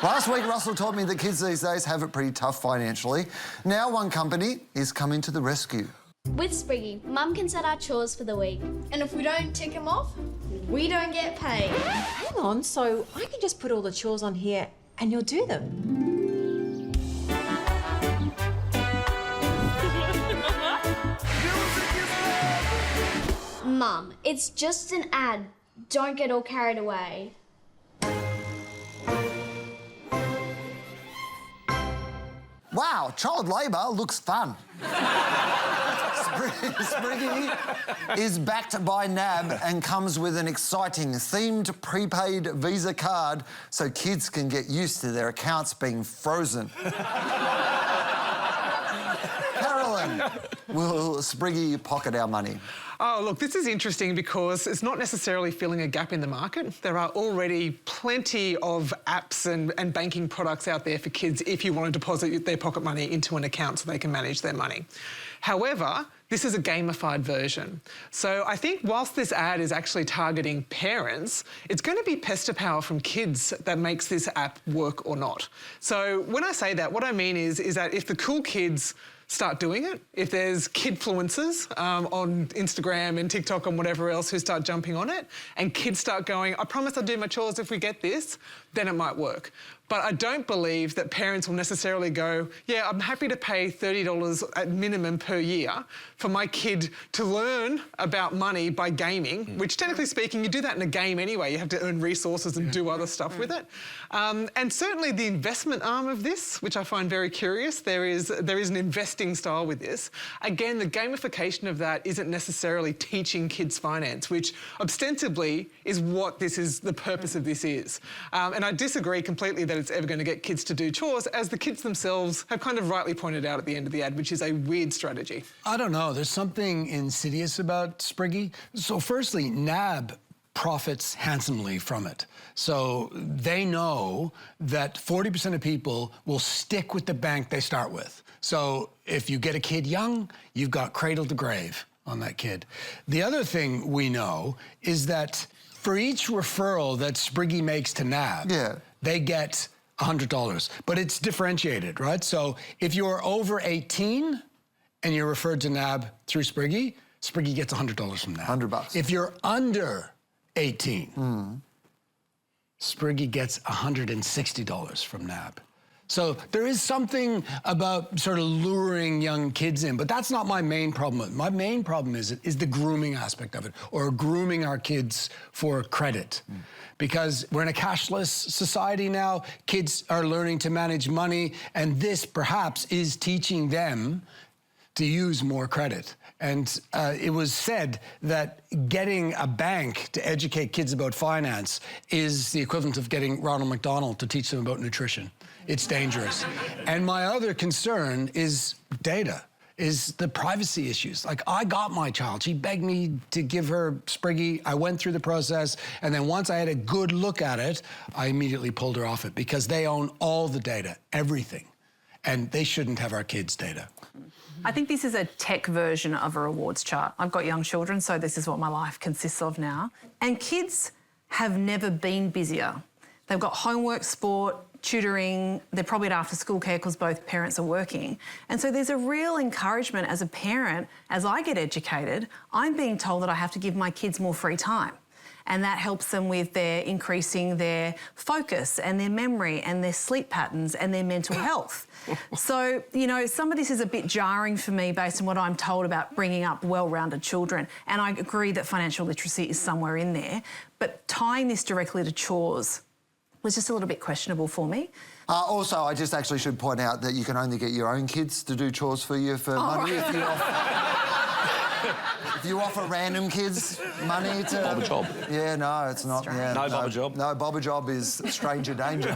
Last week, Russell told me that kids these days have it pretty tough financially. Now one company is coming to the rescue. With Spriggy, Mum can set our chores for the week. And if we don't tick them off, we don't get paid. Hang on, so I can just put all the chores on here and you'll do them? Mum, it's just an ad. Don't get all carried away. Wow, child labour looks fun. Spriggy is backed by NAB and comes with an exciting themed prepaid Visa card so kids can get used to their accounts being frozen. Carolyn, will Spriggy pocket our money? Oh, look, this is interesting because it's not necessarily filling a gap in the market. There are already plenty of apps and banking products out there for kids if you want to deposit their pocket money into an account so they can manage their money. However, this is a gamified version. So I think whilst this ad is actually targeting parents, it's going to be pester power from kids that makes this app work or not. So when I say that, what I mean is that if the cool kids start doing it, if there's kidfluencers on Instagram and TikTok and whatever else who start jumping on it, and kids start going, I promise I'll do my chores if we get this, then it might work. But I don't believe that parents will necessarily go, yeah, I'm happy to pay $30 at minimum per year for my kid to learn about money by gaming, which technically speaking, you do that in a game anyway. You have to earn resources and do other stuff with it. And certainly the investment arm of this, which I find very curious, there is an investing style with this. Again, the gamification of that isn't necessarily teaching kids finance, which ostensibly is what this is, the purpose of this is. And I disagree completely that it's ever going to get kids to do chores, as the kids themselves have kind of rightly pointed out at the end of the ad, which is a weird strategy. I don't know. There's something insidious about Spriggy. So firstly, NAB profits handsomely from it. So they know that 40% of people will stick with the bank they start with. So if you get a kid young, you've got cradle to grave on that kid. The other thing we know is that for each referral that Spriggy makes to NAB, they get $100, but it's differentiated, right? So if you're over 18 and you're referred to NAB through Spriggy, Spriggy gets $100 from NAB. $100. If you're under 18, Spriggy gets $160 from NAB. So there is something about sort of luring young kids in, but that's not my main problem. My main problem is the grooming aspect of it, or grooming our kids for credit. Because we're in a cashless society now, kids are learning to manage money, and this perhaps is teaching them to use more credit. And it was said that getting a bank to educate kids about finance is the equivalent of getting Ronald McDonald to teach them about nutrition. It's dangerous. And my other concern is data, is the privacy issues. Like, I got my child. She begged me to give her Spriggy. I went through the process, and then once I had a good look at it, I immediately pulled her off it, because they own all the data, everything. And they shouldn't have our kids' data. I think this is a tech version of a rewards chart. I've got young children, so this is what my life consists of now. And kids have never been busier. They've got homework, sport, tutoring, they're probably at after-school care because both parents are working. And so there's a real encouragement as a parent, as I get educated, I'm being told that I have to give my kids more free time. And that helps them with their increasing their focus and their memory and their sleep patterns and their mental health. So, you know, some of this is a bit jarring for me based on what I'm told about bringing up well-rounded children. And I agree that financial literacy is somewhere in there. But tying this directly to chores was just a little bit questionable for me. Also, I just actually should point out that you can only get your own kids to do chores for you for money. Right. If you offer random kids money to... Bob a job. Yeah, no, it's not. Yeah, No Bob a job. No, Bob a job is stranger danger.